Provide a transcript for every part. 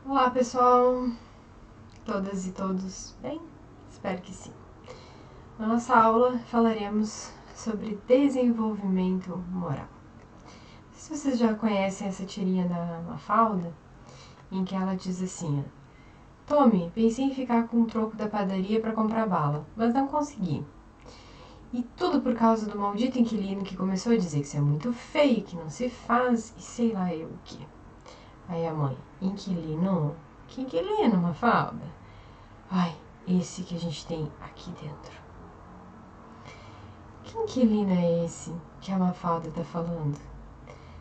Olá pessoal, todas e todos bem? Espero que sim. Na nossa aula falaremos sobre desenvolvimento moral. Se vocês já conhecem essa tirinha da Mafalda, em que ela diz assim: Tommy, pensei em ficar com o troco da padaria para comprar bala, mas não consegui. E tudo por causa do maldito inquilino que começou a dizer que isso é muito feio, que não se faz e sei lá eu o que. Aí a mãe: inquilino? Que inquilino, Mafalda? Ai, esse que a gente tem aqui dentro. Que inquilino é esse que a Mafalda tá falando?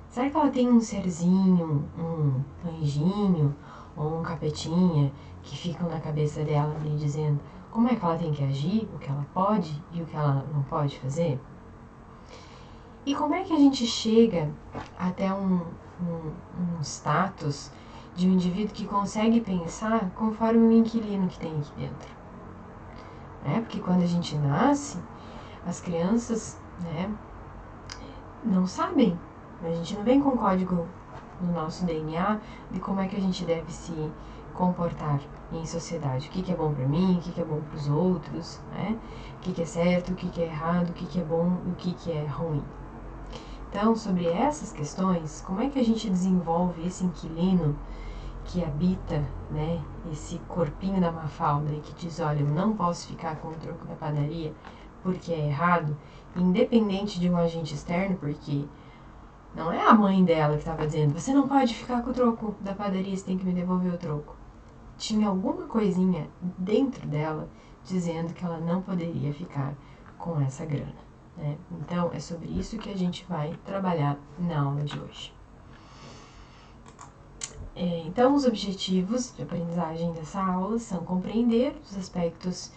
Será que ela tem um serzinho, um anjinho ou um capetinha que ficam na cabeça dela ali dizendo como é que ela tem que agir, o que ela pode e o que ela não pode fazer? E como é que a gente chega até um status de um indivíduo que consegue pensar conforme o inquilino que tem aqui dentro? Porque quando a gente nasce, as crianças, não sabem. A gente não vem com código no nosso DNA de como é que a gente deve se comportar em sociedade. O que é bom para mim, o que é bom para os outros, o que é certo, o que é errado, o que é bom e o que é ruim. Então, sobre essas questões, como é que a gente desenvolve esse inquilino que habita, esse corpinho da Mafalda e que diz, olha, eu não posso ficar com o troco da padaria porque é errado, independente de um agente externo, porque não é a mãe dela que estava dizendo, você não pode ficar com o troco da padaria, você tem que me devolver o troco. Tinha alguma coisinha dentro dela dizendo que ela não poderia ficar com essa grana. Então, é sobre isso que a gente vai trabalhar na aula de hoje. Então, os objetivos de aprendizagem dessa aula são compreender os aspectos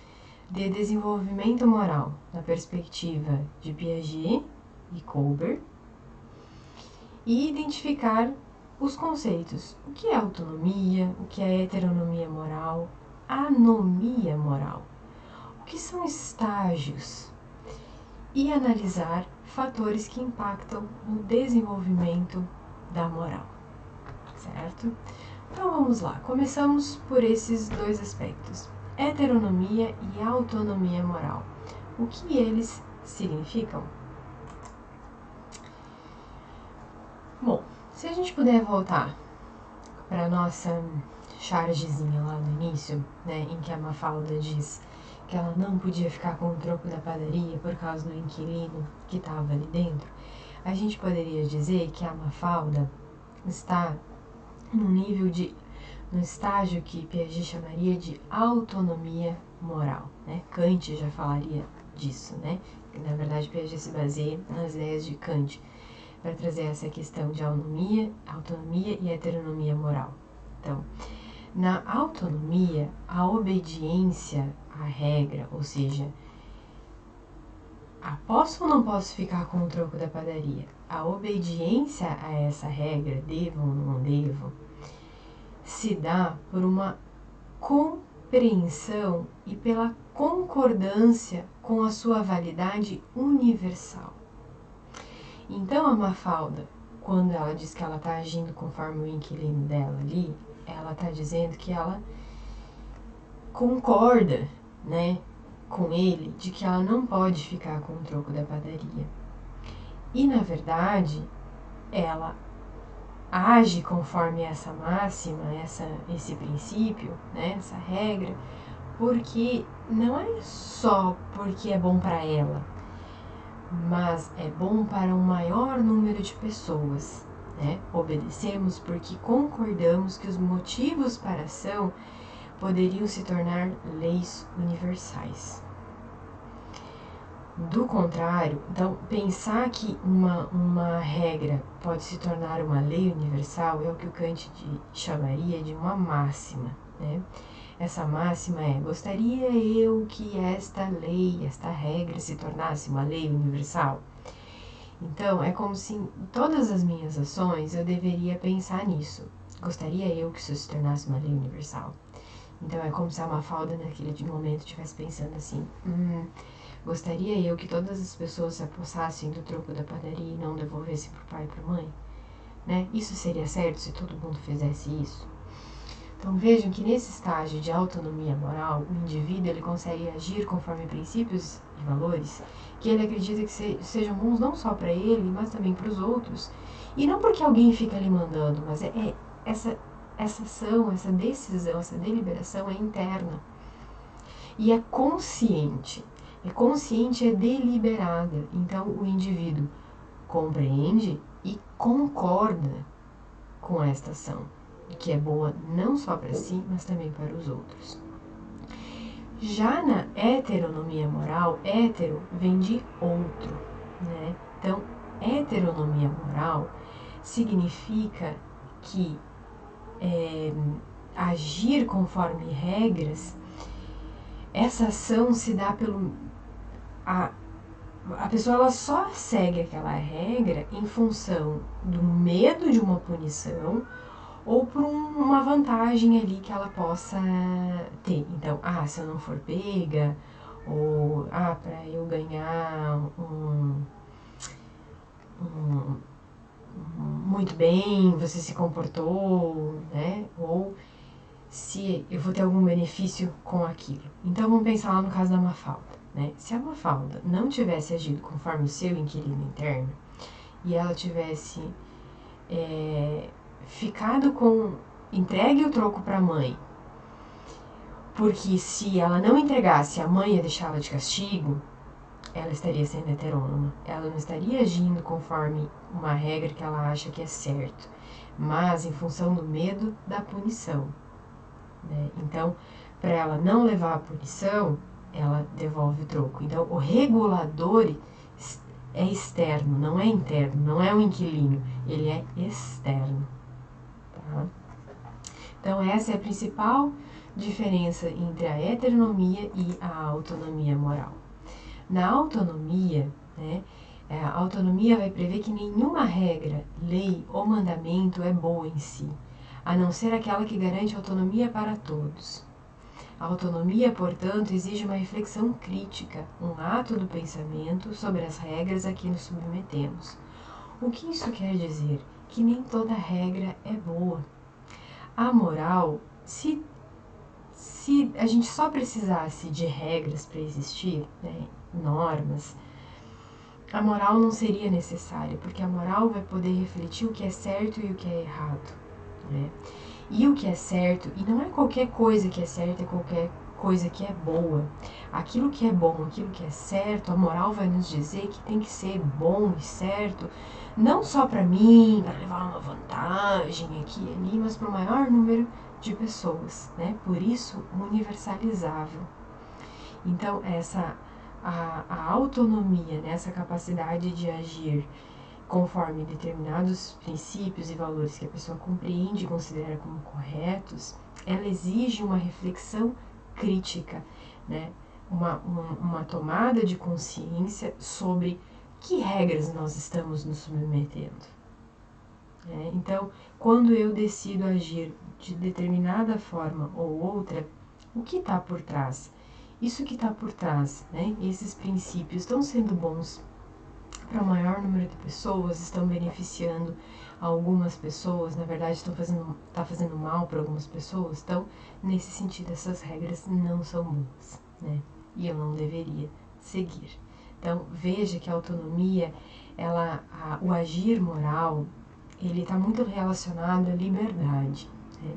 de desenvolvimento moral na perspectiva de Piaget e Kohlberg e identificar os conceitos. O que é autonomia, o que é heteronomia moral, anomia moral, o que são estágios e analisar fatores que impactam no desenvolvimento da moral. Certo? Então vamos lá, começamos por esses dois aspectos, heteronomia e autonomia moral. O que eles significam? Bom, se a gente puder voltar para a nossa chargezinha lá no início, em que a Mafalda diz que ela não podia ficar com o troco da padaria por causa do inquilino que estava ali dentro, a gente poderia dizer que a Mafalda está no estágio que Piaget chamaria de autonomia moral. Kant já falaria disso, Na verdade, Piaget se baseia nas ideias de Kant para trazer essa questão de autonomia e heteronomia moral. Então, na autonomia, a obediência à regra, ou seja, posso ou não posso ficar com o troco da padaria? A obediência a essa regra, devo ou não devo, se dá por uma compreensão e pela concordância com a sua validade universal. Então, a Mafalda, quando ela diz que ela está agindo conforme o inquilino dela ali, ela está dizendo que ela concorda, com ele de que ela não pode ficar com o troco da padaria. E, na verdade, ela age conforme essa máxima, esse princípio, essa regra, porque não é só porque é bom para ela, mas é bom para um maior número de pessoas. Obedecemos porque concordamos que os motivos para a ação poderiam se tornar leis universais. Do contrário, então, pensar que uma regra pode se tornar uma lei universal é o que o Kant chamaria de uma máxima. Essa máxima é: gostaria eu que esta lei, esta regra se tornasse uma lei universal? Então, é como se em todas as minhas ações eu deveria pensar nisso. Gostaria eu que isso se tornasse uma lei universal? Então, é como se a Mafalda naquele momento estivesse pensando assim: gostaria eu que todas as pessoas se apossassem do troco da padaria e não devolvessem para o pai e para a mãe? Isso seria certo se todo mundo fizesse isso? Então vejam que nesse estágio de autonomia moral, o indivíduo ele consegue agir conforme princípios e valores que ele acredita que sejam bons não só para ele, mas também para os outros. E não porque alguém fica lhe mandando, mas essa ação, essa decisão, essa deliberação é interna. E é consciente. É consciente, é deliberada. Então o indivíduo compreende e concorda com esta ação, que é boa não só para si, mas também para os outros. Já na heteronomia moral, hétero vem de outro, né? Então, heteronomia moral significa que agir conforme regras, essa ação se dá pelo... A pessoa ela só segue aquela regra em função do medo de uma punição ou por uma vantagem ali que ela possa ter. Então, se eu não for pega, ou para eu ganhar muito bem, você se comportou, né? Ou se eu vou ter algum benefício com aquilo. Então, vamos pensar lá no caso da Mafalda, né? Se a Mafalda não tivesse agido conforme o seu inquilino interno e ela tivesse ficado entregue o troco para a mãe, porque se ela não entregasse, a mãe ia deixá-la de castigo, ela estaria sendo heterônoma. Ela não estaria agindo conforme uma regra que ela acha que é certo, mas em função do medo da punição, né? Então, para ela não levar a punição, ela devolve o troco. Então, o regulador é externo, não é interno, não é o inquilino, ele é externo. Tá? Então, essa é a principal diferença entre a heteronomia e a autonomia moral. Na autonomia, né, a autonomia vai prever que nenhuma regra, lei ou mandamento é boa em si, a não ser aquela que garante autonomia para todos. A autonomia, portanto, exige uma reflexão crítica, um ato do pensamento sobre as regras a que nos submetemos. O que isso quer dizer? Que nem toda regra é boa. A moral, se a gente só precisasse de regras para existir, né, normas, a moral não seria necessária, porque a moral vai poder refletir o que é certo e o que é errado, né? E o que é certo, e não é qualquer coisa que é certa, é qualquer coisa que é boa. Aquilo que é bom, aquilo que é certo, a moral vai nos dizer que tem que ser bom e certo, não só para mim, para levar uma vantagem aqui e ali, mas para o maior número de pessoas, né? Por isso, universalizável. Então, a autonomia, né? Essa capacidade de agir conforme determinados princípios e valores que a pessoa compreende e considera como corretos, ela exige uma reflexão crítica, né? Uma tomada de consciência sobre que regras nós estamos nos submetendo. Então, quando eu decido agir de determinada forma ou outra, o que está por trás? Isso que está por trás, né? Esses princípios estão sendo bons para o maior número de pessoas, estão beneficiando algumas pessoas, na verdade está fazendo mal para algumas pessoas. Então, nesse sentido, essas regras não são boas, né? E eu não deveria seguir. Então, veja que a autonomia, o agir moral, ele está muito relacionado à liberdade, né?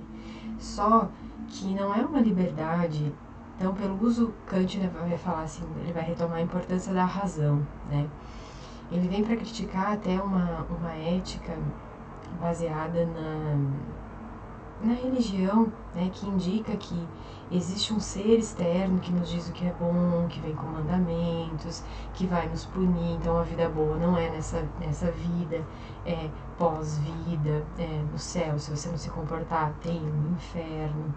Só que não é uma liberdade. Então, pelo uso, Kant vai falar assim, ele vai retomar a importância da razão, né? Ele vem para criticar até uma ética baseada na religião, né, que indica que existe um ser externo que nos diz o que é bom, que vem com mandamentos, que vai nos punir. Então, a vida boa não é nessa vida, é pós-vida, é no céu. Se você não se comportar, tem um inferno.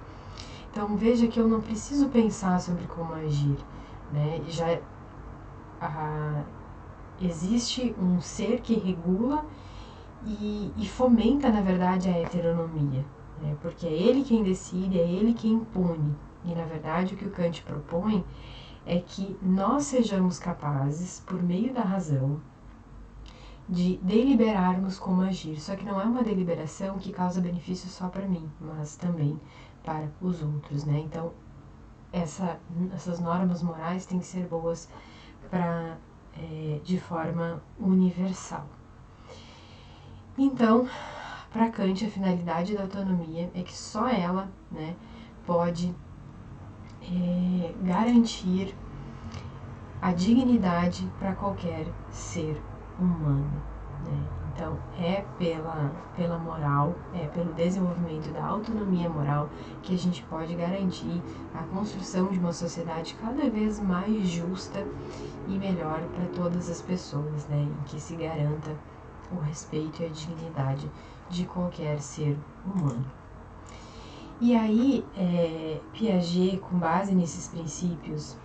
Então, veja que eu não preciso pensar sobre como agir, né? Existe um ser que regula e fomenta, na verdade, a heteronomia, né? Porque é ele quem decide, é ele quem impune. E, na verdade, o que o Kant propõe é que nós sejamos capazes, por meio da razão, de deliberarmos como agir. Só que não é uma deliberação que causa benefício só para mim, mas também para os outros, né? Então, essas normas morais têm que ser boas de forma universal. Então, para Kant, a finalidade da autonomia é que só ela, né, pode garantir a dignidade para qualquer ser humano, né? Então, é pela moral, é pelo desenvolvimento da autonomia moral que a gente pode garantir a construção de uma sociedade cada vez mais justa e melhor para todas as pessoas, né? Em que se garanta o respeito e a dignidade de qualquer ser humano. E aí, Piaget, com base nesses princípios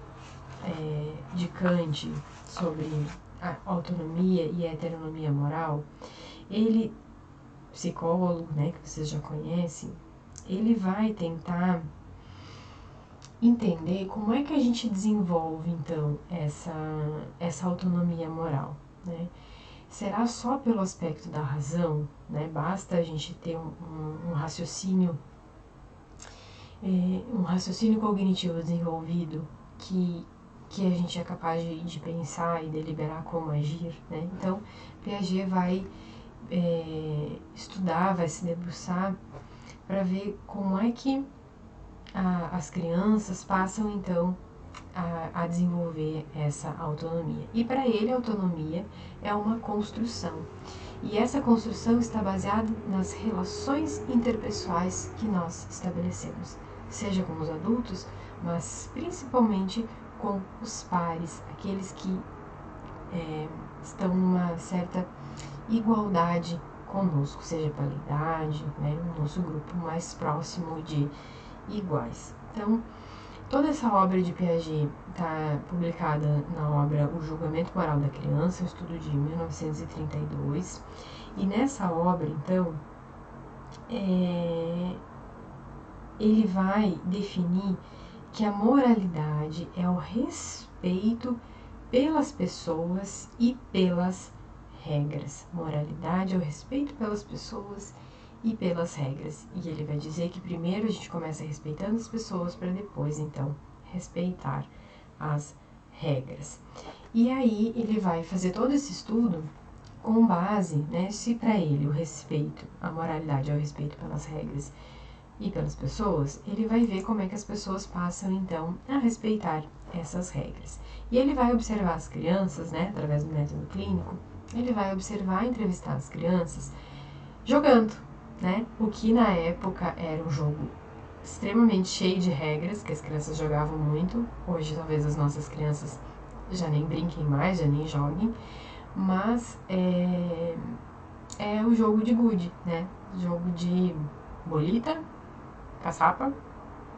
de Kant sobre a autonomia e a heteronomia moral, ele, psicólogo, né, que vocês já conhecem, ele vai tentar entender como é que a gente desenvolve, então, essa autonomia moral, né? Será só pelo aspecto da razão, né? Basta a gente ter um raciocínio cognitivo desenvolvido que a gente é capaz de pensar e deliberar como agir, né? Então, Piaget vai estudar, vai se debruçar para ver como é que as crianças passam, então, a desenvolver essa autonomia. E para ele, a autonomia é uma construção. E essa construção está baseada nas relações interpessoais que nós estabelecemos, seja com os adultos, mas principalmente com os pares, aqueles que estão numa certa igualdade conosco, seja pela idade, né, no nosso grupo mais próximo de iguais. Então, toda essa obra de Piaget está publicada na obra O Julgamento Moral da Criança, um estudo de 1932, e nessa obra, então, ele vai definir que a moralidade é o respeito pelas pessoas e pelas regras. Moralidade é o respeito pelas pessoas e pelas regras. E ele vai dizer que primeiro a gente começa respeitando as pessoas para depois, então, respeitar as regras. E aí ele vai fazer todo esse estudo com base, né, se para ele o respeito, a moralidade é o respeito pelas regras e pelas pessoas, ele vai ver como é que as pessoas passam, então, a respeitar essas regras. E ele vai observar as crianças, né, através do método clínico, ele vai observar e entrevistar as crianças jogando, né, o que na época era um jogo extremamente cheio de regras, que as crianças jogavam muito. Hoje, talvez as nossas crianças já nem brinquem mais, já nem joguem, mas é o jogo de gude, né, jogo de bolita, caçapa,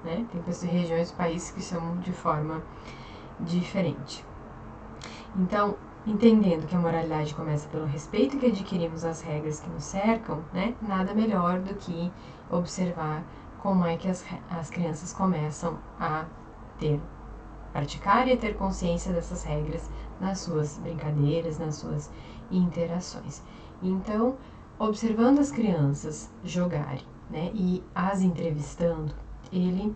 né? Tem regiões do país que chamam de forma diferente. Então, entendendo que a moralidade começa pelo respeito que adquirimos às regras que nos cercam, né? Nada melhor do que observar como é que as crianças começam a praticar e a ter consciência dessas regras nas suas brincadeiras, nas suas interações. Então, observando as crianças jogarem, né, e as entrevistando, ele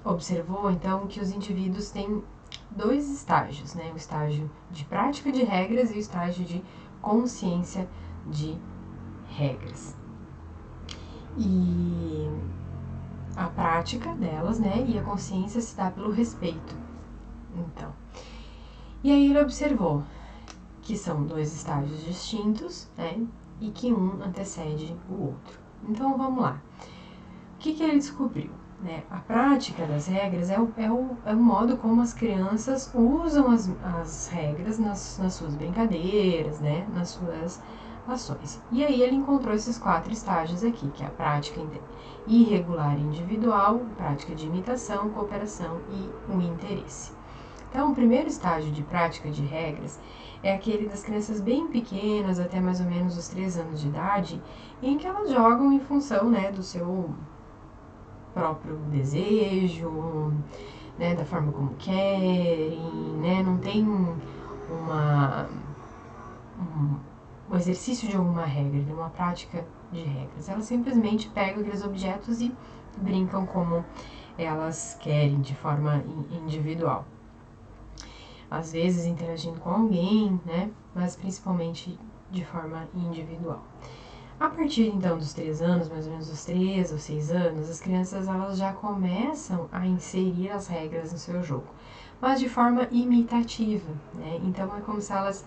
observou então que os indivíduos têm dois estágios, né, o estágio de prática de regras e o estágio de consciência de regras. E a prática delas, né, e a consciência se dá pelo respeito. Então, e aí ele observou que são dois estágios distintos, né, e que um antecede o outro. Então, vamos lá. O que ele descobriu? Né? A prática das regras é o modo como as crianças usam as regras nas suas brincadeiras, né, nas suas ações. E aí ele encontrou esses 4 estágios aqui, que é a prática irregular individual, prática de imitação, cooperação e o interesse. Então, o primeiro estágio de prática de regras é aquele das crianças bem pequenas, até mais ou menos os 3 anos de idade, em que elas jogam em função, né, do seu próprio desejo, né, da forma como querem, né, não tem um exercício de alguma regra, de uma prática de regras. Elas simplesmente pegam aqueles objetos e brincam como elas querem, de forma individual. Às vezes interagindo com alguém, né? Mas principalmente de forma individual. A partir então dos 3 anos, mais ou menos dos 3 ou 6 anos, as crianças elas já começam a inserir as regras no seu jogo, mas de forma imitativa, né? Então é como se elas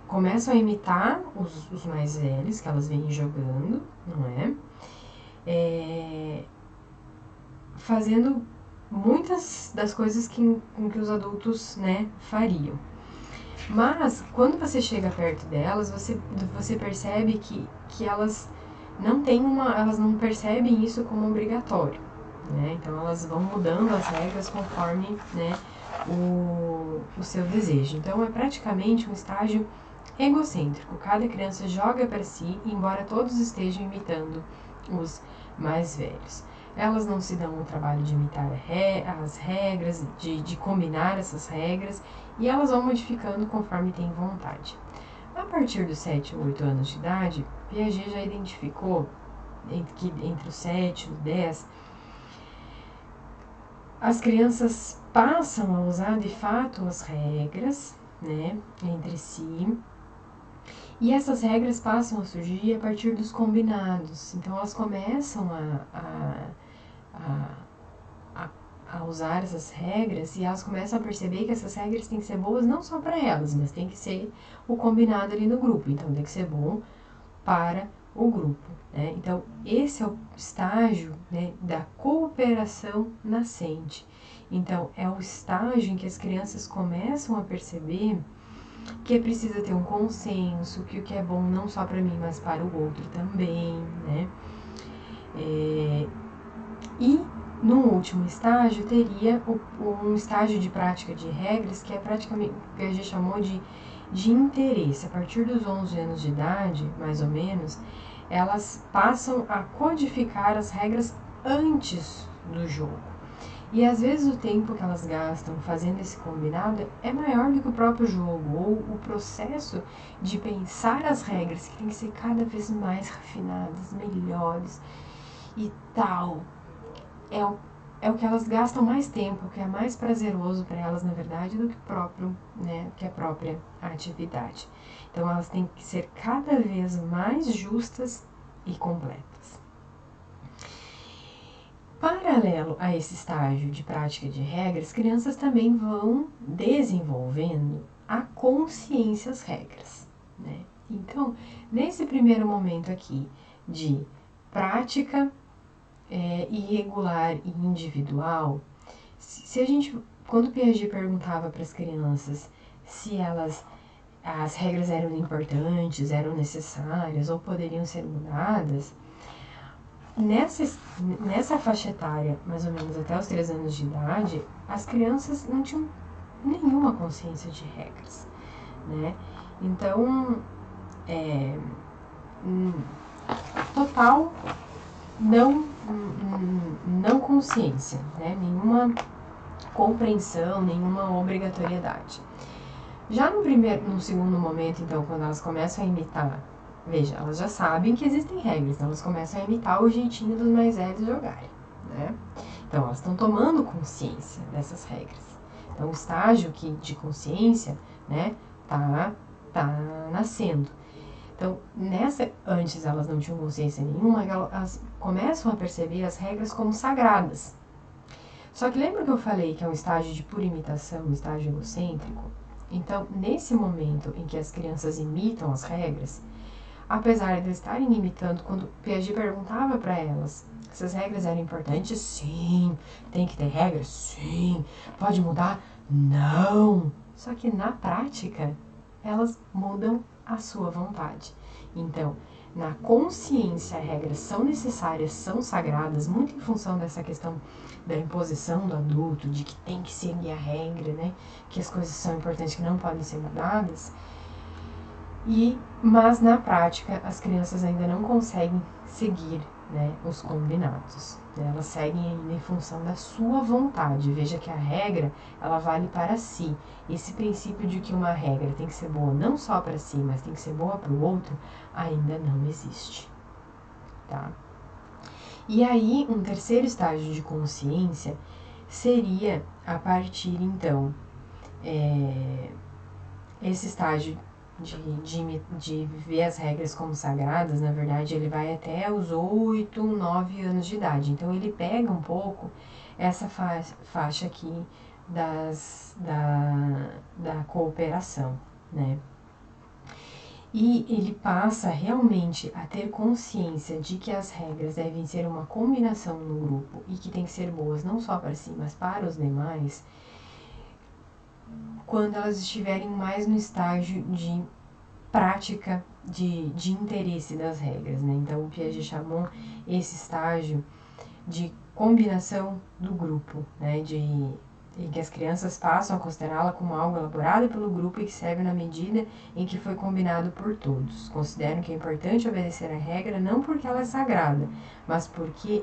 começam a imitar os mais velhos que elas vêm jogando, não é? Fazendo muitas das coisas que os adultos, né, fariam. Mas, quando você chega perto delas, você percebe que elas elas não percebem isso como obrigatório, né? Então, elas vão mudando as regras conforme, né, o seu desejo. Então, é praticamente um estágio egocêntrico. Cada criança joga para si, embora todos estejam imitando os mais velhos. Elas não se dão o trabalho de imitar as regras, de combinar essas regras, e elas vão modificando conforme têm vontade. A partir dos 7 ou 8 anos de idade, Piaget já identificou que entre os 7 e os 10, as crianças passam a usar de fato as regras, né, entre si, e essas regras passam a surgir a partir dos combinados. Então elas começam a usar essas regras e elas começam a perceber que essas regras têm que ser boas não só para elas, mas tem que ser o combinado ali no grupo. Então tem que ser bom para o grupo, né? Então esse é o estágio, né, da cooperação nascente. Então é o estágio em que as crianças começam a perceber que é preciso ter um consenso, que o que é bom não só para mim, mas para o outro também, né? E no último estágio teria um estágio de prática de regras que é praticamente o que a gente chamou de interesse. A partir dos 11 anos de idade, mais ou menos, elas passam a codificar as regras antes do jogo. E às vezes o tempo que elas gastam fazendo esse combinado é maior do que o próprio jogo, ou o processo de pensar as regras, que tem que ser cada vez mais refinadas, melhores e tal. É o que elas gastam mais tempo, o que é mais prazeroso para elas, na verdade, do que que a própria atividade. Então elas têm que ser cada vez mais justas e completas. Paralelo a esse estágio de prática de regras, crianças também vão desenvolvendo a consciência às regras, né? Então, nesse primeiro momento aqui de prática irregular e individual, se a gente, quando Piaget perguntava para as crianças se as regras eram importantes, eram necessárias ou poderiam ser mudadas, nessa faixa etária, mais ou menos até os 3 anos de idade, as crianças não tinham nenhuma consciência de regras, né? Então, total não consciência, né? Nenhuma compreensão, nenhuma obrigatoriedade. Já no segundo momento, então, quando elas começam a imitar, veja, elas já sabem que existem regras, então elas começam a imitar o jeitinho dos mais velhos jogarem, né? Então elas estão tomando consciência dessas regras. Então o estágio de consciência, né, tá nascendo. Então, antes elas não tinham consciência nenhuma, elas começam a perceber as regras como sagradas. Só que lembra que eu falei que é um estágio de pura imitação, um estágio egocêntrico? Então, nesse momento em que as crianças imitam as regras, apesar de estarem imitando, quando Piaget perguntava para elas se as regras eram importantes, sim. Tem que ter regras? Sim. Pode mudar? Não. Só que na prática, elas mudam a sua vontade. Então, na consciência, regras são necessárias, são sagradas, muito em função dessa questão da imposição do adulto, de que tem que seguir a regra, né? Que as coisas são importantes, que não podem ser mudadas. Mas na prática, as crianças ainda não conseguem seguir né, os combinados. Elas seguem ainda em função da sua vontade. Veja que a regra, ela vale para si. Esse princípio de que uma regra tem que ser boa não só para si, mas tem que ser boa para o outro, ainda não existe. Tá? E aí, um terceiro estágio de consciência seria a partir, então, esse estágio de ver as regras como sagradas, na verdade, ele vai até os 8, 9 anos de idade. Então, ele pega um pouco essa faixa aqui da cooperação, né? E ele passa realmente a ter consciência de que as regras devem ser uma combinação no grupo e que tem que ser boas não só para si, mas para os demais, quando elas estiverem mais no estágio de prática de interesse das regras, né? Então, o Piaget chamou esse estágio de combinação do grupo, né? Em que as crianças passam a considerá-la como algo elaborado pelo grupo e que serve na medida em que foi combinado por todos. Consideram que é importante obedecer a regra não porque ela é sagrada, mas porque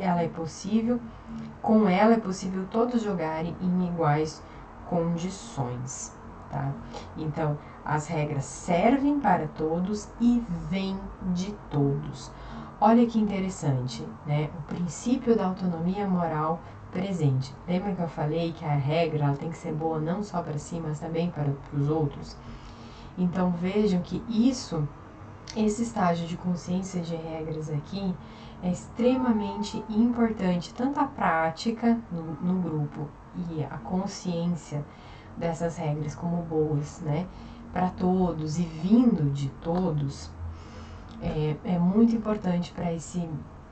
com ela é possível todos jogarem em iguais condições, tá? Então, as regras servem para todos e vêm de todos. Olha que interessante, né? O princípio da autonomia moral presente. Lembra que eu falei que a regra ela tem que ser boa não só para si, mas também para os outros? Então vejam que esse estágio de consciência de regras aqui é extremamente importante, tanto a prática no grupo e a consciência dessas regras como boas, né, para todos e vindo de todos, é muito importante para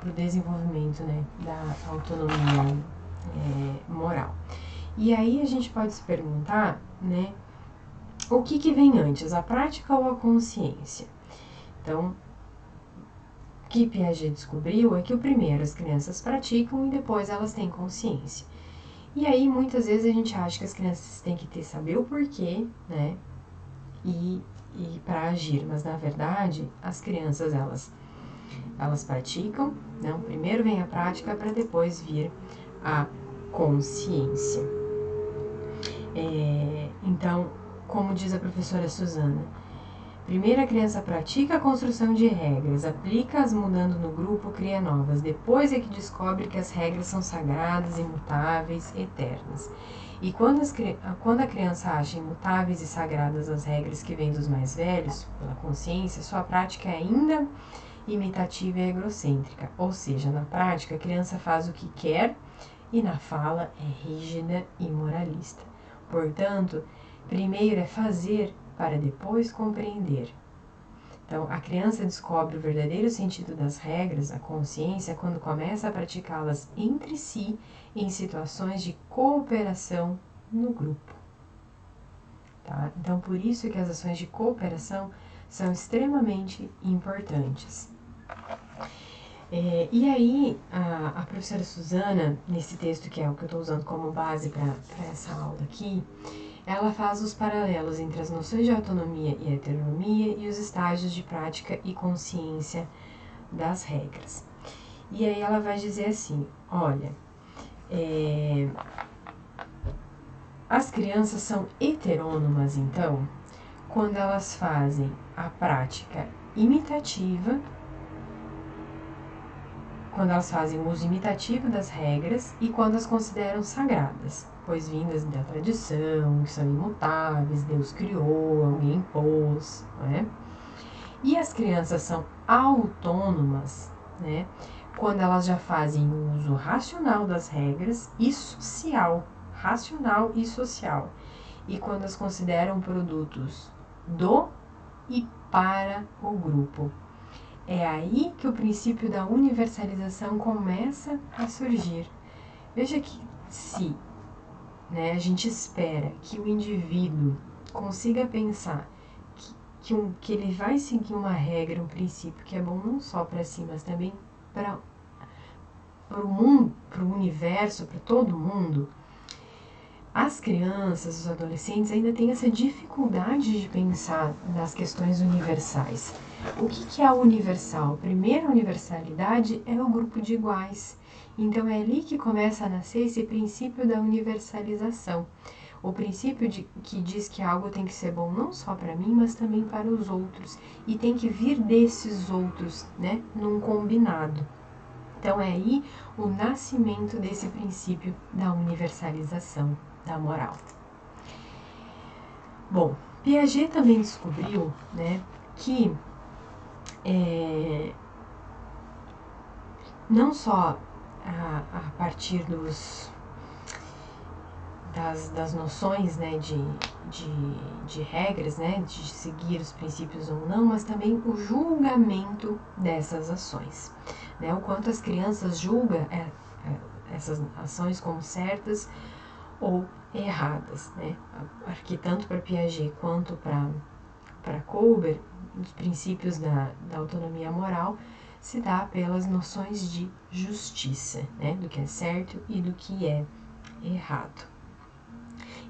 o desenvolvimento, né, da autonomia moral. E aí a gente pode se perguntar, né, o que vem antes, a prática ou a consciência? Então, o que Piaget descobriu é que o primeiro as crianças praticam e depois elas têm consciência. E aí muitas vezes a gente acha que as crianças têm que saber o porquê, né, e para agir, mas na verdade as crianças elas praticam, né? Primeiro vem a prática para depois vir a consciência. Então, como diz a professora Suzana, primeiro a criança pratica a construção de regras, aplica-as mudando no grupo, cria novas. Depois é que descobre que as regras são sagradas, imutáveis, eternas. E quando a criança acha imutáveis e sagradas as regras que vêm dos mais velhos, pela consciência, sua prática é ainda imitativa e egocêntrica. Ou seja, na prática, a criança faz o que quer e na fala é rígida e moralista. Portanto, primeiro é fazer para depois compreender. Então, a criança descobre o verdadeiro sentido das regras, a consciência, quando começa a praticá-las entre si em situações de cooperação no grupo. Tá? Então, por isso que as ações de cooperação são extremamente importantes. E aí, a professora Suzana, nesse texto que é o que eu estou usando como base para essa aula aqui, ela faz os paralelos entre as noções de autonomia e heteronomia e os estágios de prática e consciência das regras. E aí ela vai dizer assim, olha, as crianças são heterônomas, então, quando elas fazem a prática imitativa, quando elas fazem o uso imitativo das regras e quando as consideram sagradas, pois vindas da tradição, que são imutáveis, Deus criou, alguém impôs, né? E as crianças são autônomas, né? Quando elas já fazem o uso racional das regras e social, racional e social, e quando as consideram produtos do e para o grupo. É aí que o princípio da universalização começa a surgir. Veja que se a gente espera que o indivíduo consiga pensar que ele vai seguir uma regra, um princípio que é bom não só para si, mas também para o mundo, para o universo, para todo mundo, as crianças, os adolescentes ainda têm essa dificuldade de pensar nas questões universais. O que é universal? A primeira universalidade é o grupo de iguais. Então é ali que começa a nascer esse princípio da universalização. O princípio que diz que algo tem que ser bom não só para mim, mas também para os outros. E tem que vir desses outros, né, num combinado. Então é aí o nascimento desse princípio da universalização da moral. Bom, Piaget também descobriu, né, que não só a partir das noções, né, de regras, né, de seguir os princípios ou não, mas também o julgamento dessas ações, né, o quanto as crianças julgam essas ações como certas ou erradas, né, que tanto para Piaget quanto para Kohlberg, os princípios da autonomia moral se dá pelas noções de justiça, né, do que é certo e do que é errado.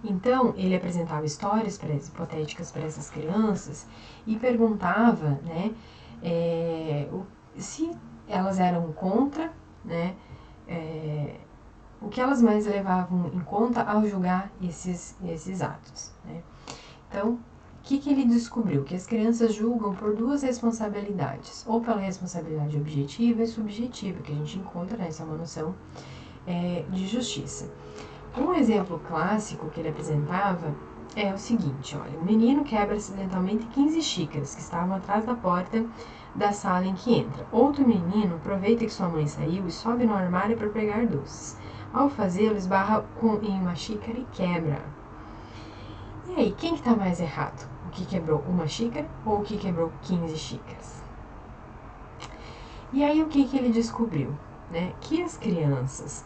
Então, ele apresentava histórias hipotéticas para essas crianças e perguntava, né, se elas eram contra, né, o que elas mais levavam em conta ao julgar esses atos, né. Então, o que ele descobriu? Que as crianças julgam por duas responsabilidades, ou pela responsabilidade objetiva e subjetiva, que a gente encontra, né, essa é uma noção de justiça. Um exemplo clássico que ele apresentava é o seguinte, olha, um menino quebra acidentalmente 15 xícaras que estavam atrás da porta da sala em que entra. Outro menino aproveita que sua mãe saiu e sobe no armário para pegar doces. Ao fazê-lo, esbarra em uma xícara e quebra. E aí, quem que está mais errado? O que quebrou uma xícara ou o que quebrou 15 xícaras? E aí, o que ele descobriu? Né? Que as crianças,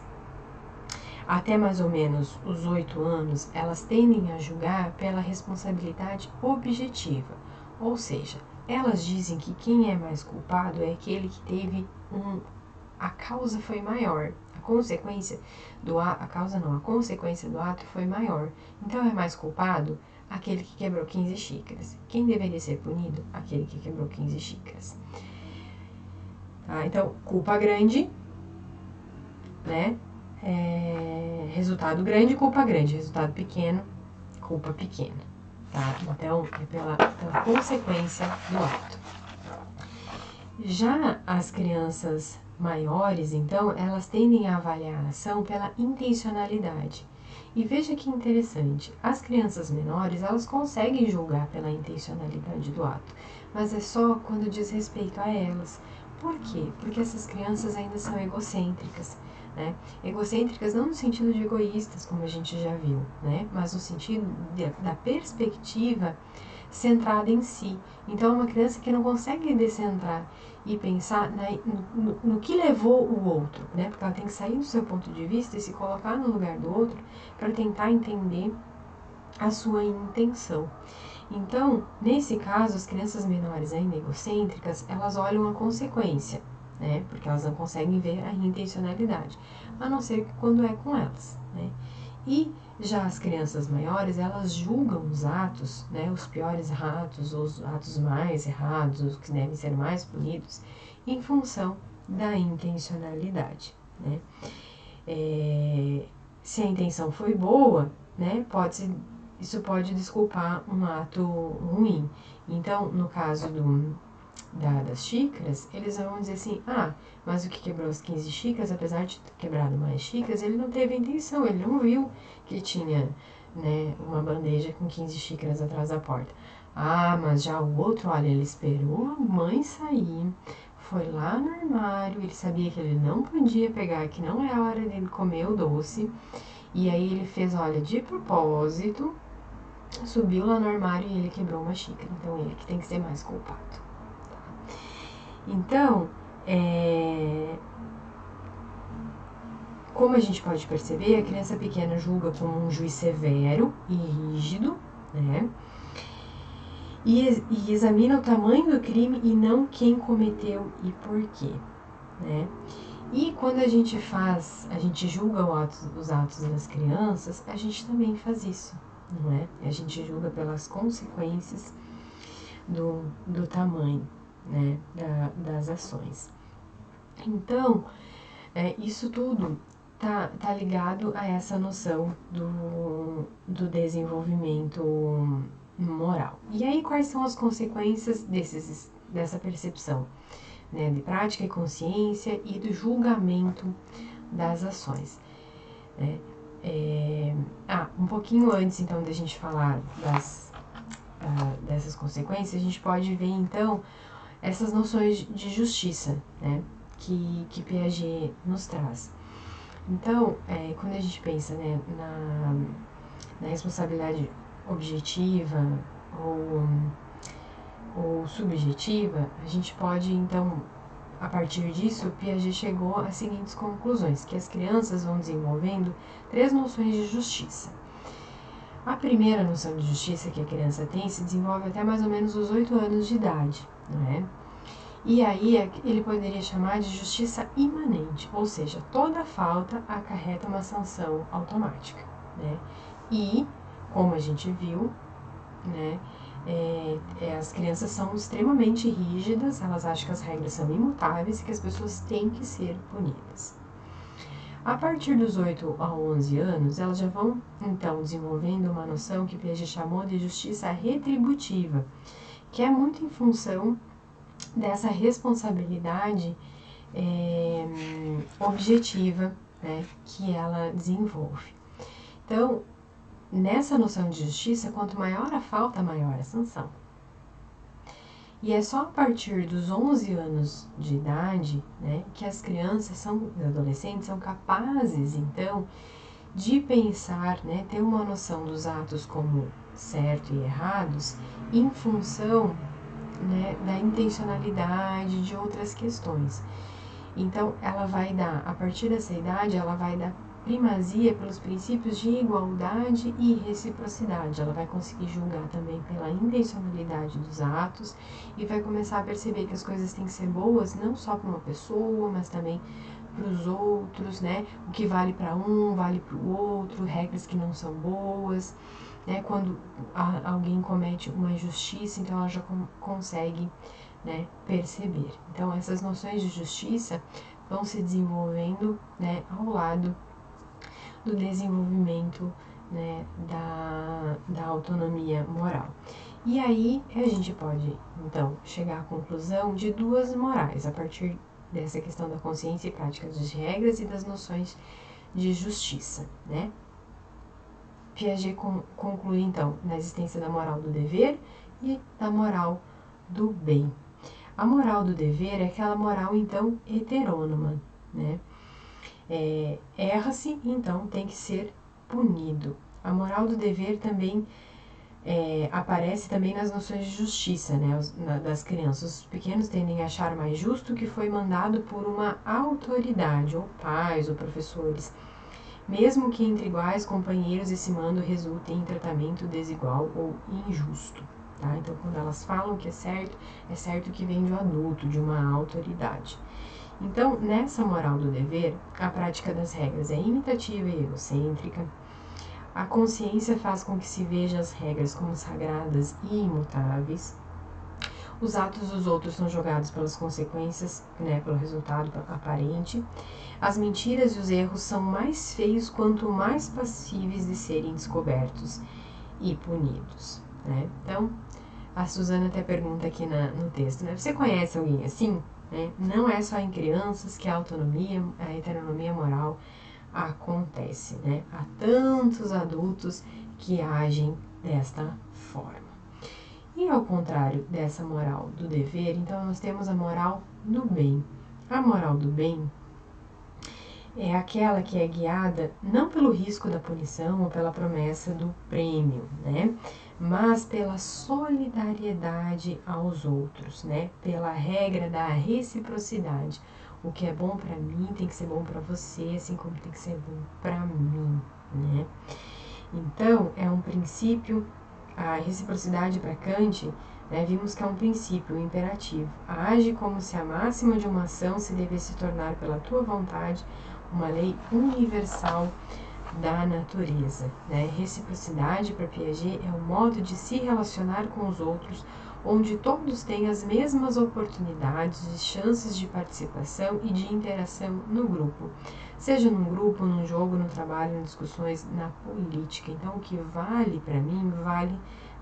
até mais ou menos os 8 anos, elas tendem a julgar pela responsabilidade objetiva. Ou seja, elas dizem que quem é mais culpado é aquele que teve a causa foi maior. A consequência a consequência do ato foi maior. Então é mais culpado aquele que quebrou 15 xícaras. Quem deveria ser punido? Aquele que quebrou 15 xícaras. Então, culpa grande, né? Resultado grande, culpa grande. Resultado pequeno, culpa pequena. Tá? Então, é pela consequência do ato. Já as crianças maiores, então, elas tendem a avaliar a ação pela intencionalidade. E veja que interessante, as crianças menores, elas conseguem julgar pela intencionalidade do ato, mas é só quando diz respeito a elas. Por quê? Porque essas crianças ainda são egocêntricas, né? Egocêntricas não no sentido de egoístas, como a gente já viu, né? Mas no sentido da perspectiva centrada em si. Então, é uma criança que não consegue descentrar e pensar no que levou o outro, né? Porque ela tem que sair do seu ponto de vista e se colocar no lugar do outro para tentar entender a sua intenção. Então, nesse caso, as crianças menores ainda egocêntricas, elas olham a consequência, né? Porque elas não conseguem ver a intencionalidade, a não ser que quando é com elas, né? E já as crianças maiores, elas julgam os atos, né, os piores atos, os atos mais errados, os que devem ser mais punidos, em função da intencionalidade, né? Se a intenção foi boa, né, isso pode desculpar um ato ruim. Então, no caso das xícaras, eles vão dizer assim, mas o que quebrou as 15 xícaras, apesar de ter quebrado mais xícaras, ele não teve intenção, ele não viu que tinha, né, uma bandeja com 15 xícaras atrás da porta. Mas já o outro, olha, ele esperou a mãe sair, foi lá no armário, ele sabia que ele não podia pegar, que não é a hora dele comer o doce, e aí ele fez, olha, de propósito, subiu lá no armário e ele quebrou uma xícara. Então, ele que tem que ser mais culpado. Então, como a gente pode perceber, a criança pequena julga como um juiz severo e rígido, né? E examina o tamanho do crime e não quem cometeu e por quê, né? E quando a gente julga os atos das crianças, a gente também faz isso, não é? A gente julga pelas consequências do tamanho, né, das ações. Então, isso tudo tá ligado a essa noção do desenvolvimento moral. E aí, quais são as consequências dessa percepção, né, de prática e consciência e do julgamento das ações? Né? Um pouquinho antes, então, da gente falar dessas consequências, a gente pode ver, então, essas noções de justiça, né, que Piaget nos traz. Então, quando a gente pensa, né, na responsabilidade objetiva ou subjetiva, a gente pode, então, a partir disso, Piaget chegou às seguintes conclusões, que as crianças vão desenvolvendo 3 noções de justiça. A primeira noção de justiça que a criança tem se desenvolve até mais ou menos os 8 anos de idade, não é? E aí ele poderia chamar de justiça imanente, ou seja, toda falta acarreta uma sanção automática, né? E, como a gente viu, né, as crianças são extremamente rígidas, elas acham que as regras são imutáveis e que as pessoas têm que ser punidas. A partir dos 8 a 11 anos, elas já vão, então, desenvolvendo uma noção que Piaget chamou de justiça retributiva, que é muito em função dessa responsabilidade objetiva, né, que ela desenvolve. Então, nessa noção de justiça, quanto maior a falta, maior a sanção. E é só a partir dos 11 anos de idade, né, que as crianças os adolescentes são capazes, então, de pensar, né, ter uma noção dos atos como certo e errados em função, né, da intencionalidade de outras questões. Então, ela vai dar, a partir dessa idade, ela vai dar primazia pelos princípios de igualdade e reciprocidade. Ela vai conseguir julgar também pela intencionalidade dos atos e vai começar a perceber que as coisas têm que ser boas não só para uma pessoa, mas também para os outros, né? O que vale para um, vale para o outro, regras que não são boas, né? Quando alguém comete uma injustiça, então ela já consegue, né, perceber. Então, essas noções de justiça vão se desenvolvendo, né, ao lado do desenvolvimento, né, da autonomia moral. E aí a gente pode, então, chegar à conclusão de 2 morais, a partir dessa questão da consciência e prática das regras e das noções de justiça, né? Piaget conclui, então, na existência da moral do dever e da moral do bem. A moral do dever é aquela moral, então, heterônoma, né? Erra-se, então tem que ser punido. A moral do dever também aparece também nas noções de justiça, né, das crianças. Os pequenos tendem a achar mais justo o que foi mandado por uma autoridade, ou pais, ou professores, mesmo que entre iguais companheiros esse mando resulte em tratamento desigual ou injusto. Tá? Então, quando elas falam que é certo que vem de um adulto, de uma autoridade. Então, nessa moral do dever, a prática das regras é imitativa e egocêntrica. A consciência faz com que se veja as regras como sagradas e imutáveis. Os atos dos outros são julgados pelas consequências, né, pelo resultado aparente. As mentiras e os erros são mais feios quanto mais passíveis de serem descobertos e punidos, né? Então, a Suzana até pergunta aqui no texto, né? Você conhece alguém assim? Né? Não é só em crianças que a heteronomia moral acontece, né? Há tantos adultos que agem desta forma. E ao contrário dessa moral do dever, então nós temos a moral do bem. A moral do bem é aquela que é guiada não pelo risco da punição ou pela promessa do prêmio, né? Mas pela solidariedade aos outros, né? Pela regra da reciprocidade. O que é bom para mim tem que ser bom para você, assim como tem que ser bom para mim, né? Então, é um princípio, a reciprocidade para Kant né, vimos que é um princípio, um imperativo. Age como se a máxima de uma ação se devesse tornar pela tua vontade uma lei universal da natureza. Né? Reciprocidade, para Piaget, é o modo de se relacionar com os outros, onde todos têm as mesmas oportunidades e chances de participação e de interação no grupo. Seja num grupo, num jogo, no trabalho, em discussões, na política. Então, o que vale para mim, vale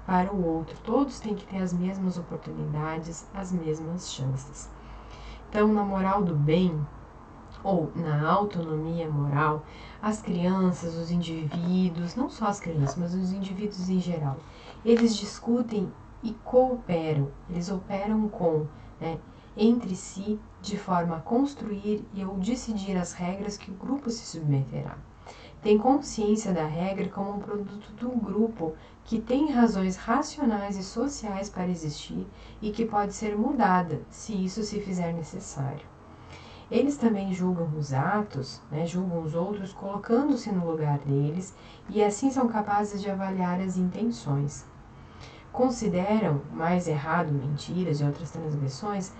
para o outro. Todos têm que ter as mesmas oportunidades, as mesmas chances. Então, na moral do bem, ou na autonomia moral, as crianças, os indivíduos, não só as crianças, mas os indivíduos em geral, eles discutem e cooperam, eles operam com, né, entre si, de forma a construir e ou decidir as regras que o grupo se submeterá. Tem consciência da regra como um produto do grupo que tem razões racionais e sociais para existir e que pode ser mudada, se isso se fizer necessário. Eles também julgam os atos, né, julgam os outros colocando-se no lugar deles e assim são capazes de avaliar as intenções. Consideram mais errado mentiras e outras transgressões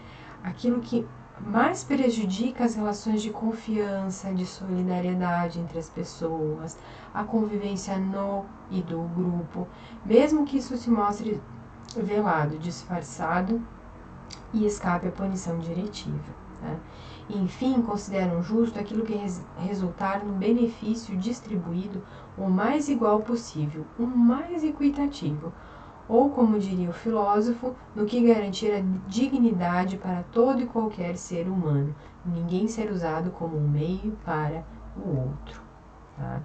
aquilo que mais prejudica as relações de confiança, de solidariedade entre as pessoas, a convivência no e do grupo, mesmo que isso se mostre velado, disfarçado e escape à punição diretiva. Né? Enfim, consideram justo aquilo que resultar no benefício distribuído o mais igual possível, o mais equitativo, ou, como diria o filósofo, no que garantir a dignidade para todo e qualquer ser humano, ninguém ser usado como um meio para o outro. Tá?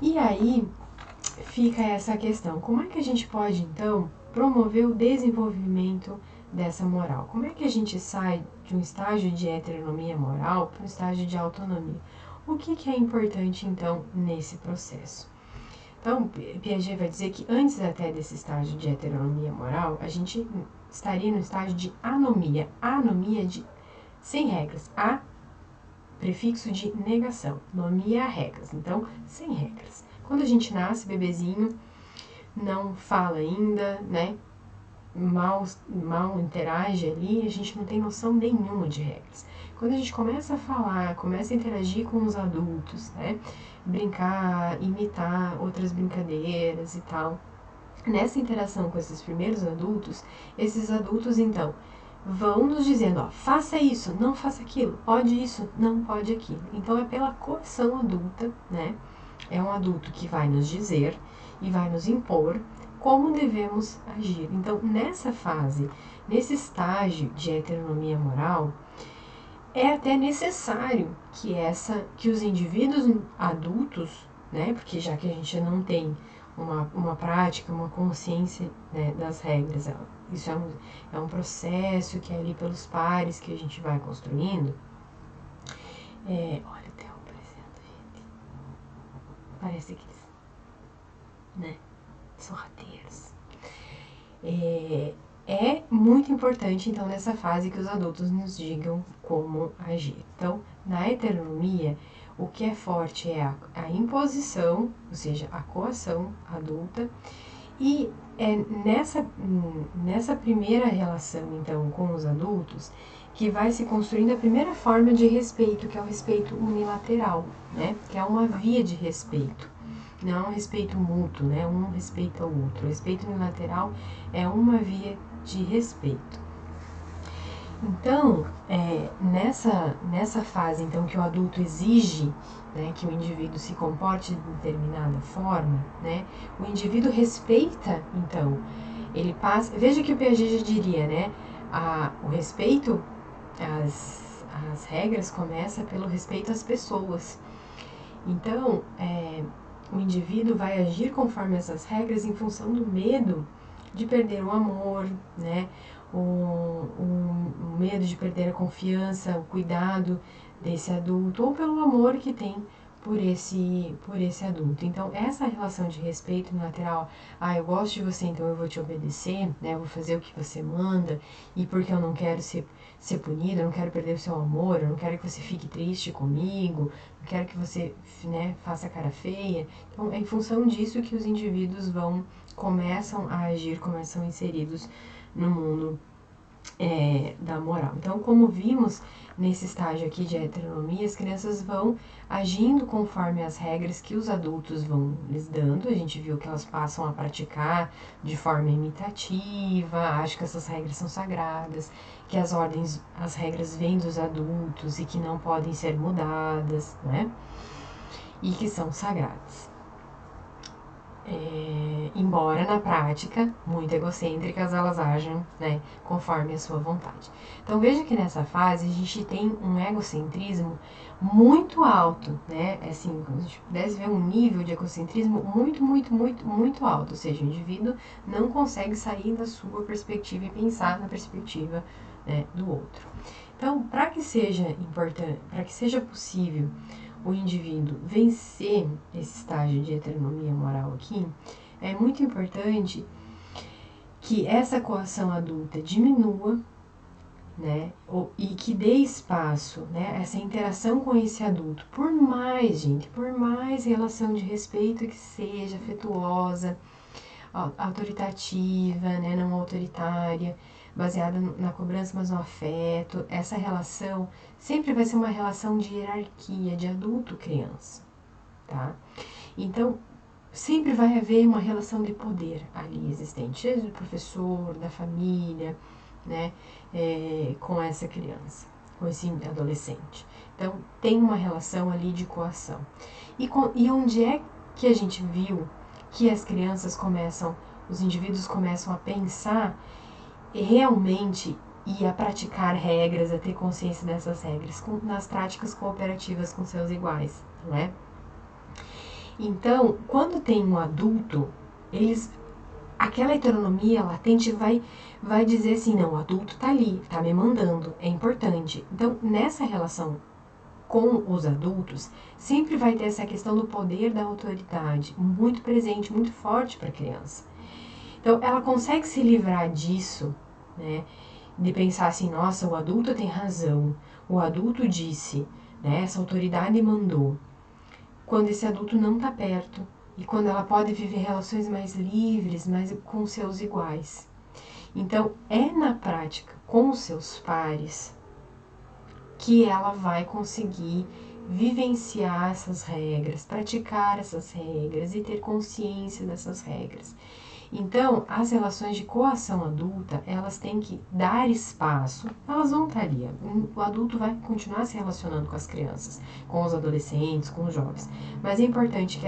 E aí fica essa questão, como é que a gente pode, então, promover o desenvolvimento dessa moral? Como é que a gente sai de um estágio de heteronomia moral para um estágio de autonomia? O que é importante, então, nesse processo? Então, Piaget vai dizer que antes até desse estágio de heteronomia moral, a gente estaria no estágio de anomia. Anomia de sem regras. A, prefixo de negação. Nomia, regras. Então, sem regras. Quando a gente nasce, bebezinho, não fala ainda, né? Mal interage ali, a gente não tem noção nenhuma de regras. Quando a gente começa a falar, começa a interagir com os adultos, né? Brincar, imitar outras brincadeiras e tal. Nessa interação com esses primeiros adultos, esses adultos, então, vão nos dizendo, ó, faça isso, não faça aquilo, pode isso, não pode aquilo. Então, é pela coação adulta, né? É um adulto que vai nos dizer e vai nos impor como devemos agir. Então, nessa fase, nesse estágio de heteronomia moral, é até necessário que os indivíduos adultos, né, porque já que a gente não tem uma prática, uma consciência, né, das regras, isso é um processo que é ali pelos pares que a gente vai construindo. Olha, até apresento, gente. Parece que eles, né, sorrateiros. É muito importante, então, nessa fase que os adultos nos digam como agir. Então, na heteronomia, o que é forte é a imposição, ou seja, a coação adulta, e é nessa primeira relação, então, com os adultos, que vai se construindo a primeira forma de respeito, que é o respeito unilateral, né? Que é uma via de respeito. Não é um respeito mútuo, né? Um respeita o outro. O respeito unilateral é uma via de respeito. Então, nessa fase, então, que o adulto exige, né, que o indivíduo se comporte de determinada forma, né? O indivíduo respeita, então, ele passa. Veja que o Piaget já diria, né? O respeito às regras começa pelo respeito às pessoas. Então, o indivíduo vai agir conforme essas regras em função do medo de perder o amor, né? O medo de perder a confiança, o cuidado desse adulto, ou pelo amor que tem por esse adulto. Então, essa relação de respeito unilateral, eu gosto de você, então eu vou te obedecer, né, eu vou fazer o que você manda, e porque eu não quero ser punido, eu não quero perder o seu amor, eu não quero que você fique triste comigo, não quero que você, né, faça cara feia. Então, é em função disso que os indivíduos começam a agir, começam inseridos no mundo da moral. Então, como vimos nesse estágio aqui de heteronomia, as crianças vão agindo conforme as regras que os adultos vão lhes dando. A gente viu que elas passam a praticar de forma imitativa, acho que essas regras são sagradas, que as regras vêm dos adultos e que não podem ser mudadas, né? E que são sagradas. Embora na prática, muito egocêntricas, elas agem, né, conforme a sua vontade. Então veja que nessa fase a gente tem um egocentrismo muito alto, né? Assim, como a gente pudesse ver um nível de egocentrismo muito, muito, muito, muito alto. Ou seja, o indivíduo não consegue sair da sua perspectiva e pensar na perspectiva, né, do outro. Então, para que seja importante, para que seja possível o indivíduo vencer esse estágio de heteronomia moral aqui, é muito importante que essa coação adulta diminua, né, e que dê espaço, né, essa interação com esse adulto, por mais relação de respeito que seja, afetuosa, autoritativa, né, não autoritária, baseada na cobrança, mas no afeto. Essa relação sempre vai ser uma relação de hierarquia, de adulto-criança, tá? Então, sempre vai haver uma relação de poder ali existente, seja do professor, da família, né, com essa criança, com esse adolescente. Então, tem uma relação ali de coação. E onde é que a gente viu que as crianças os indivíduos começam a pensar realmente e a praticar regras, a ter consciência dessas regras, nas práticas cooperativas com seus iguais, não é? Então, quando tem um adulto, aquela heteronomia latente vai dizer assim, não, o adulto tá ali, tá me mandando, é importante. Então, nessa relação com os adultos, sempre vai ter essa questão do poder da autoridade, muito presente, muito forte para a criança. Então, ela consegue se livrar disso, né, de pensar assim, nossa, o adulto tem razão, o adulto disse, né, essa autoridade mandou, quando esse adulto não está perto e quando ela pode viver relações mais livres, mais com seus iguais. Então, é na prática com os seus pares que ela vai conseguir vivenciar essas regras, praticar essas regras e ter consciência dessas regras. Então, as relações de coação adulta, elas têm que dar espaço, elas vão estar ali. O adulto vai continuar se relacionando com as crianças, com os adolescentes, com os jovens. Mas é importante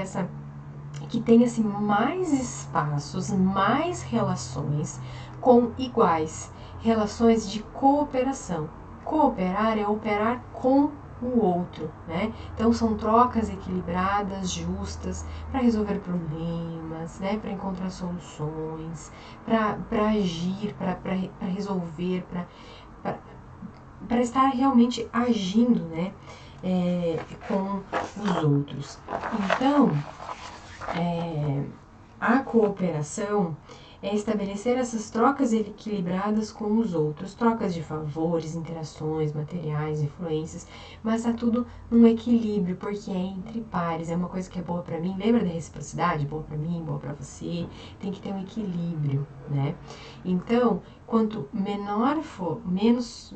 que tenha assim, mais espaços, mais relações com iguais, relações de cooperação. Cooperar é operar com o outro, né? Então são trocas equilibradas, justas, para resolver problemas, né? Para encontrar soluções, para agir, para resolver, para estar realmente agindo, né? Com os outros. Então, a cooperação é estabelecer essas trocas equilibradas com os outros, trocas de favores, interações, materiais, influências, mas tá tudo num equilíbrio, porque é entre pares, é uma coisa que é boa para mim, lembra da reciprocidade? Boa para mim, boa para você, tem que ter um equilíbrio, né? Então, quanto menor for, menos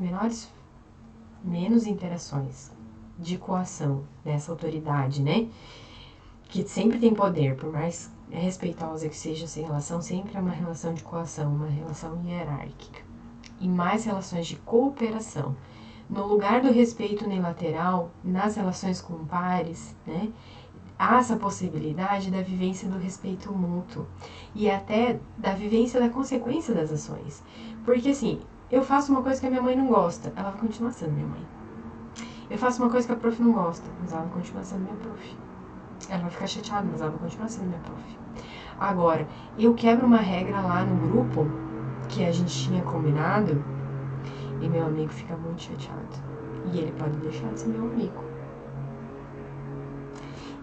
interações de coação dessa autoridade, né? Que sempre tem poder, por mais respeitosa que seja essa relação, sempre é uma relação de coação, uma relação hierárquica. E mais relações de cooperação. No lugar do respeito unilateral, nas relações com pares, né, há essa possibilidade da vivência do respeito mútuo e até da vivência da consequência das ações. Porque assim, eu faço uma coisa que a minha mãe não gosta, ela vai continuar sendo minha mãe. Eu faço uma coisa que a prof não gosta, mas ela vai continuar sendo minha prof. Ela vai ficar chateada, mas ela vai continuar sendo minha prof. Agora, eu quebro uma regra lá no grupo que a gente tinha combinado e meu amigo fica muito chateado. E ele pode deixar de ser meu amigo.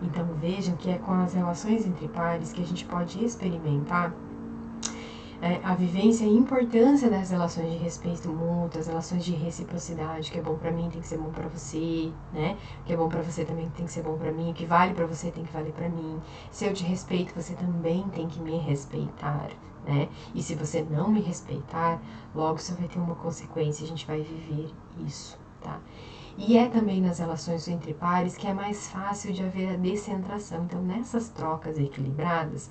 Então vejam que é com as relações entre pares que a gente pode experimentar a vivência e a importância das relações de respeito mútuo, as relações de reciprocidade, que é bom para mim tem que ser bom para você, né? O que é bom para você também tem que ser bom para mim, o que vale para você tem que valer para mim. Se eu te respeito, você também tem que me respeitar, né? E se você não me respeitar, logo isso vai ter uma consequência, a gente vai viver isso, tá? E é também nas relações entre pares que é mais fácil de haver a descentração. Então, nessas trocas equilibradas,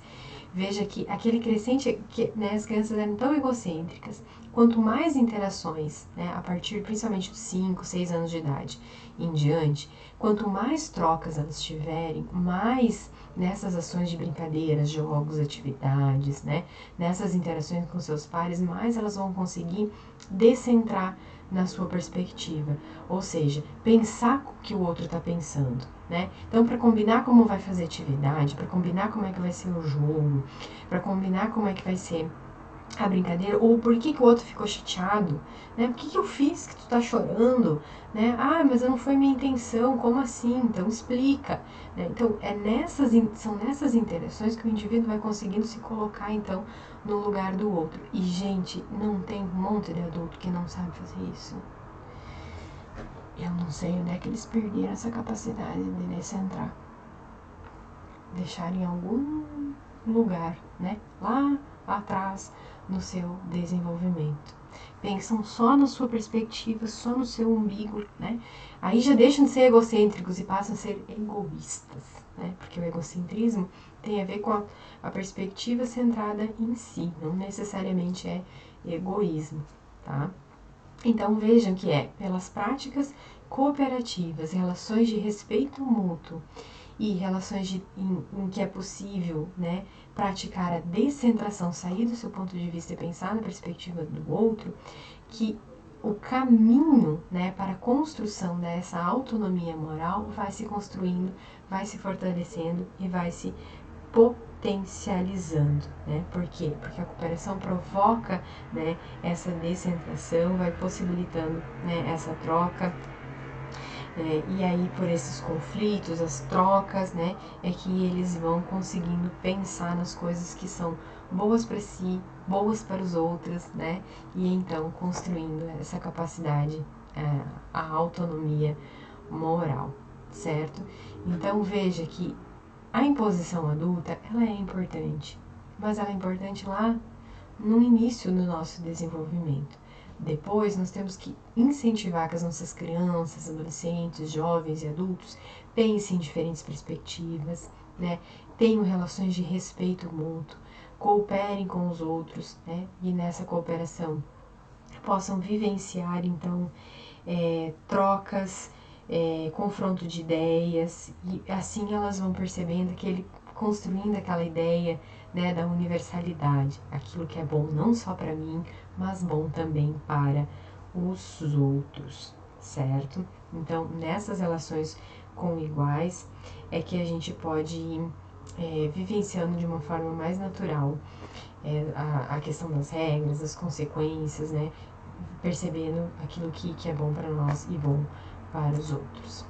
veja que aquele crescente, que, né, as crianças eram tão egocêntricas, quanto mais interações, né, a partir principalmente dos 5, 6 anos de idade em diante, quanto mais trocas elas tiverem, mais nessas ações de brincadeiras, jogos, atividades, né, nessas interações com seus pares, mais elas vão conseguir descentrar na sua perspectiva, ou seja, pensar o que o outro está pensando, né? Então, para combinar como vai fazer atividade, para combinar como é que vai ser o jogo, para combinar como é que vai ser a brincadeira, ou por que o outro ficou chateado, né? O que eu fiz que tu tá chorando, né? Ah, mas não foi minha intenção, como assim? Então explica, né? Então são nessas interações que o indivíduo vai conseguindo se colocar então no lugar do outro. E gente, não tem um monte de adulto que não sabe fazer isso. Eu não sei onde é que eles perderam essa capacidade de descentrar, deixar em algum lugar, né? Lá atrás no seu desenvolvimento. Pensam só na sua perspectiva, só no seu umbigo, né? Aí já deixam de ser egocêntricos e passam a ser egoístas, né? Porque o egocentrismo tem a ver com a perspectiva centrada em si, não necessariamente é egoísmo, tá? Então vejam que é pelas práticas cooperativas, relações de respeito mútuo e relações em que é possível, né, praticar a descentração, sair do seu ponto de vista e pensar na perspectiva do outro, que o caminho, né, para a construção dessa autonomia moral vai se construindo, vai se fortalecendo e vai se potencializando, né? Por quê? Porque a cooperação provoca, né, essa descentração, vai possibilitando, né, essa troca, e aí por esses conflitos, as trocas, né, é que eles vão conseguindo pensar nas coisas que são boas para si, boas para os outros, né, e então construindo essa capacidade, a autonomia moral, certo? Então veja que a imposição adulta, ela é importante, mas ela é importante lá no início do nosso desenvolvimento. Depois, nós temos que incentivar que as nossas crianças, adolescentes, jovens e adultos pensem em diferentes perspectivas, né? Tenham relações de respeito mútuo, cooperem com os outros, né? E nessa cooperação possam vivenciar, então, trocas, confronto de ideias, e assim elas vão percebendo que ele construindo aquela ideia, né, da universalidade, aquilo que é bom não só para mim, mas bom também para os outros, certo? Então, nessas relações com iguais é que a gente pode ir vivenciando de uma forma mais natural a questão das regras, das consequências, né? Percebendo aquilo que é bom para nós e bom para os outros,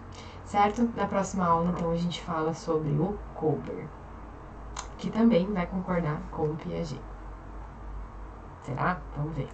certo? Na próxima aula, então, a gente fala sobre o Kober, que também vai concordar com o Piaget. Será? Vamos ver.